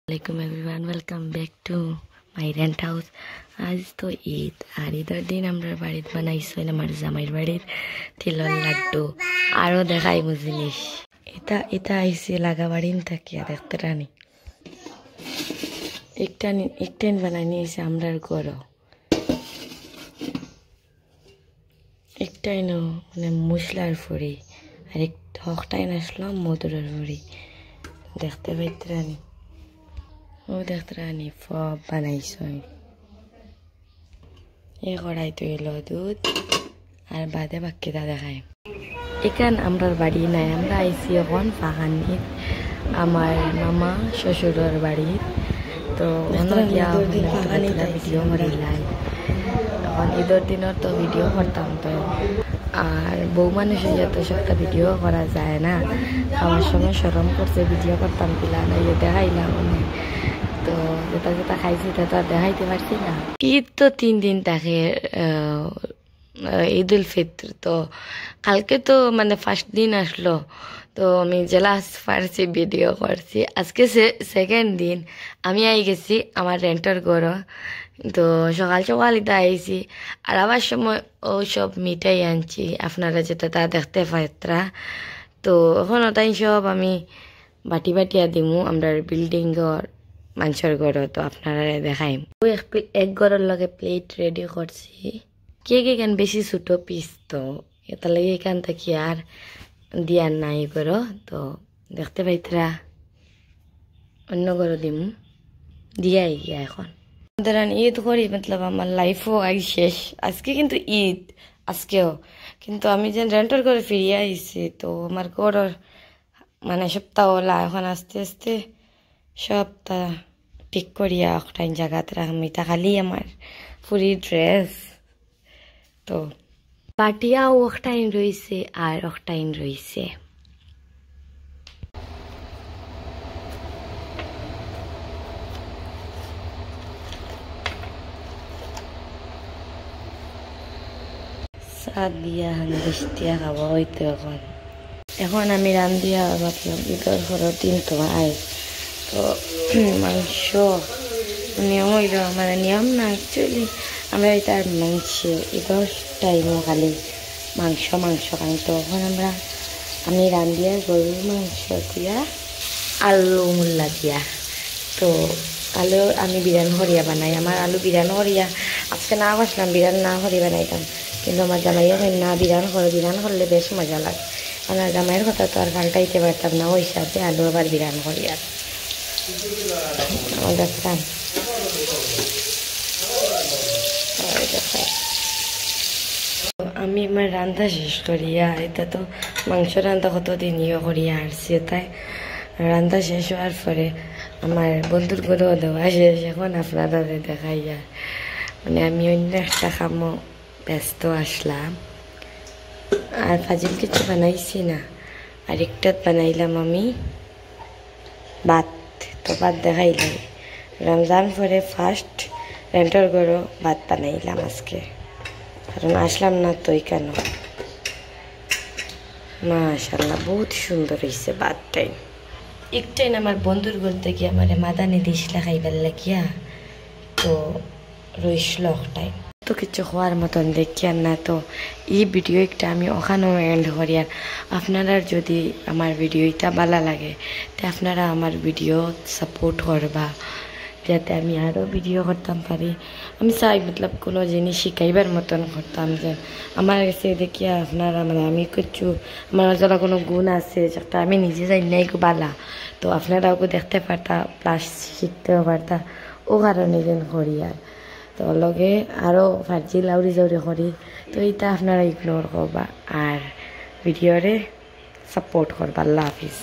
Assalamualaikum everyone, welcome back to my rent house. आज तो ईद আর ঈদের দিন আমরা বাড়িতে বানাইছিলাম আমার জামাইর বাড়ির তিলন লাড্ডু আরো দেখাইমু জিনিস এটা আইসি লাগা বাড়িন থাকিয়া দেখতে রানি একটান বানাই নিয়েছি আমরার গড় একটাই নো মানে মশলার ফুড়ি আর একটা হকটাই আসলাম মধুরের ফুড়ি দেখতে পাইতে রানি ও দেখতে রানি ফব বানাইছই এই কড়াই তৈল দুধ আর বাদে বাক্যটা দেখায় এখান আমরার বাড়ি নাই আমরা আইসি এখন ফাঁকানিত আমার মামা শ্বশুরের বাড়ি তো ভিডিও করিলাই এখন ঈদের দিনের তো ভিডিও করতাম তো আর বউ মানুষের যত সবটা ভিডিও করা যায় না আমার সময় সরম করছে ভিডিও করতাম কিলা না দেখাইলাম তো যেটা যেটা খাইছি তা তো আর দেখাইতে পারছি না ঈদ তো 3 দিন থাকে ঈদ উল ফিত্র তো কালকে তো মানে ফার্স্ট দিন আসলো তো আমি জেলাস পারছি ভিডিও করছি আজকে সেকেন্ড দিন আমি আই গেছি আমার রেন্টের ঘর তো সকাল সকাল এটা আইছি আর আবার সময় ও সব মিঠাই আনছি আপনারা যেটা তা দেখতে পাইতরা তো এখন ওটাই সব আমি বাটি বাটিয়া দিমু আমরা বিল্ডিং ঘর মানুষের ঘর তো আপনারা দেখাইম এক ঘরের লগে প্লেট রেডি করছি কেক এখান বেশি ছোট পিস তো এটা লাগে এখান থেকে আর দিয়ার নাই ঘর তো দেখতে পাইতরা অন্য ঘর দিমু দিয়াই গিয়া এখন ধরেন ঈদ করি মতলব আমার লাইফও আই শেষ আজকে কিন্তু ঈদ আজকেও কিন্তু আমি যে রেন্টের ঘরে ফিরিয়ে আইছি তো আমার ঘরের মানে সপ্তাহ হলা এখন আস্তে আস্তে সবটা ঠিক করিয়া একটাই জায়গাতে রাখলাম এটা খালি আমার ফুরি ড্রেস তো পাটিয়াও একটাইন রয়েছে আর একটাইন রয়েছে সাত দিয়া বৃষ্টিয়া খাওয়া হইতো এখন আমি রান্ধিয়া ভাবলাম ঈদের ঘরের দিন তো আই তো মাংস নিয়ম হইল মানে নিয়ম না অ্যাকচুয়ালি আমরা এটার মাংস ঈদের টাইমও খালি মাংস খাই তো এখন আমি রান্ধিয়া গরুর মাংস দিয়া আলু মূল্লা দিয়া তো আলু আমি বিরান হরিয়া বানাই আমার আলু বিরান হরিয়া আজকে না বসলাম বিরান না হরি বানাইতাম কিন্তু আমার জামাইও না বিরান করলে বেশ মজা লাগে আমার জামাইয়ের কথা তো আর পাল্টাইতে পারতাম না ওই সাথে আলু আবার বিরান হরিয়া দেখতাম আমি আমার রান্না শেষ করিয়া এটা তো মাংস রান্না কতদিন ইয়ে করিয়া আসছি তাই রান্না শেষ হওয়ার পরে আমার বন্ধুর ঘরেও দেওয়া শেষ এখন আপনারা দেখাইয়া মানে আমি অন্য একটা কামও ব্যস্ত আসলাম আর ফাজিল কিছু বানাইছি না আরেকটাত বানাইলাম আমি ভাত তো ভাত দেখাইলাম রমজান পরে ফার্স্ট রেন্টের ঘরও ভাত বানাইলাম আজকে কারণ আসলাম না তো কেন মাশাআল্লাহ বহুত সুন্দর হয়েছে ভাতটাই একটাই আমার বন্ধুর ঘর থেকে আমার মাদানি দিসলা খাইবার লাগিয়া তো রইসল একটাই তো কিছু হওয়ার মতন দেখিয়া না তো এই ভিডিও একটা আমি ওখানেও এন্ড করি আর আপনারা যদি আমার ভিডিওটা ভালো লাগে তো আপনারা আমার ভিডিও সাপোর্ট করবা যাতে আমি আরও ভিডিও করতাম পারি আমি চাই মতলব কোনো জিনিস শিখাইবার মতন করতাম যে আমার কাছে দেখিয়া আপনারা মানে আমি কিছু আমার যারা কোনো গুণ আছে যেটা আমি নিজে যাই নাই বালা তো আপনারাও দেখতে পারতা প্লাস শিখতেও পারতা ও কারণে যেন করি আর তো লগে আরও ভাজি লাউরি জাউরি করি তো এটা আপনারা ইগনোর করবা আর ভিডিওরে সাপোর্ট করবা আল্লাহ হাফিজ।